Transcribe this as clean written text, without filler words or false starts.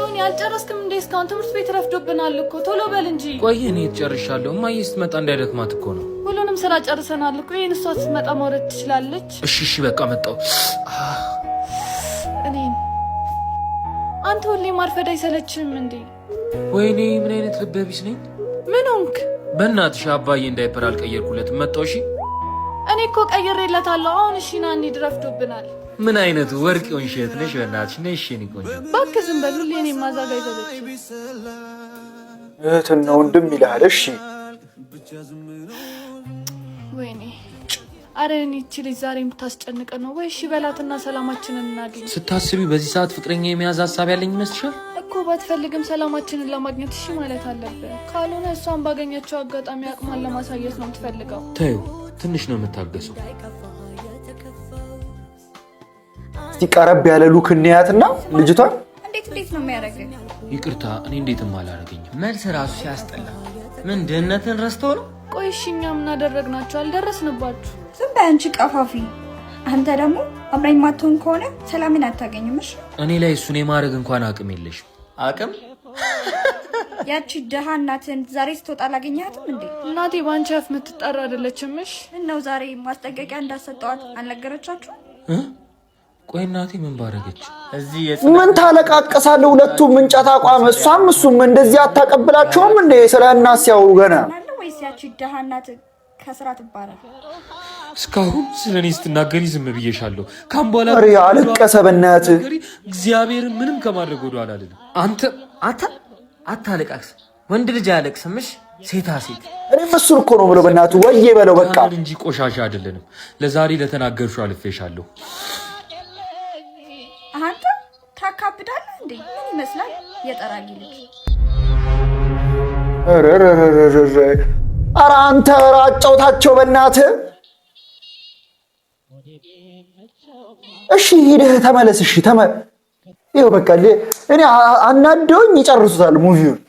ቢሆን ያልጨረስክም እንደ እስካሁን ትምህርት ቤት ረፍዶብናል እኮ ቶሎ በል እንጂ። ቆይ እኔ ጨርሻለሁ። እማዬ ስትመጣ እንዳይደክማት እኮ ነው። ሁሉንም ስራ ጨርሰናል እኮ። ይሄን እሷ ስትመጣ ማውረድ ትችላለች። እሺ በቃ መጣሁ። አንተ ሁሌ ማርፈድ አይሰለችም እንዴ? ወይኔ ምን አይነት ልበ ቢስ ነኝ። ምን ሆንክ? በእናትሽ አባዬ እንዳይፐር አልቀየርኩለትም። መጣሁ። እሺ እኔ እኮ ቀይሬለታለሁ። አሁን እሺ ና እንሂድ፣ ረፍዶብናል። ምን አይነት ወርቅ ወንሸት ነሽ? በእናትሽ ነይ። እሺ እኔ ቆንጆ እባክህ ዝም በል። ሁሌ እኔን ማዛጋ ይዘለች። እህትና ወንድም ይልሃል። እሺ ወይኔ አረ እኔ እቺ ልጅ ዛሬ የምታስጨንቀ ነው ወይ? እሺ በላትና ሰላማችንን እናገኝ። ስታስቢ በዚህ ሰዓት ፍቅረኛ የመያዝ ሀሳብ ያለኝ ይመስልሻል? እኮ ባትፈልግም ሰላማችንን ለማግኘት እሺ ማለት አለብህ። ካልሆነ እሷን ባገኘችው አጋጣሚ አቅሟን ለማሳየት ነው የምትፈልገው። ተይው፣ ትንሽ ነው የምታገሰው። እስቲ ቀረብ ያለ ሉክ እንያትና ልጅቷን እንዴት ነው የሚያደርገው? ይቅርታ እኔ እንዴትም አላደርገኝም። መልስ ራሱ ሲያስጠላ። ምን ድህነትን ረስቶ ነው? ቆይ እሺ እኛ ምን አደረግናችሁ? አልደረስንባችሁ። ዝም በይ አንቺ ቀፋፊ። አንተ ደግሞ አብራኝ ማትሆን ከሆነ ሰላምን አታገኝም። እሺ እኔ ላይ እሱን የማድረግ እንኳን አቅም የለሽም። አቅም? ያቺ ደሃ እናትን ዛሬ ስትወጣ አላገኘሃትም እንዴ? እናቴ ባንቺ አፍ የምትጠራ አይደለችም። እሺ እነው ዛሬ ማስጠንቀቂያ እንዳሰጠዋት አልነገረቻችሁ? ቆይ እናቴ ምን ባረገች? እዚህ ምን ታለቃቀሳለህ? ሁለቱም እንጨት አቋም፣ እሱም እንደዚህ አታቀብላቸውም እንዴ? ስለ እናት ሲያወሩ ገና ወይስ ያቺ ደሃ እናት ከስራ ትባረር? እስካሁን ስለኔ ስትናገሪ ዝም ብዬሻለሁ። ካምቧላ አለቀሰ በእናትህ። እግዚአብሔርን ምንም ከማድረግ ወደ ኋላ አይደለም። አንተ አታለቃቅስ። ወንድ ልጅ አያለቅስምሽ፣ ሴታ ሴት። እኔም እሱን እኮ ነው ብለው በእናትህ ወዬ በለው በቃ እንጂ ቆሻሻ አይደለንም። ለዛሬ ለተናገርሽው አልፌሻለሁ። አንተ ታካብዳለህ እንዴ? ምን ይመስላል የጠራጊ ልጅ። ኧረ አንተ አጫውታቸው በእናትህ። እሺ ሂደህ ተመለስ። እሺ ይኸው በቃ እኔ አናደውኝ ይጨርሱታል ሙቪውን።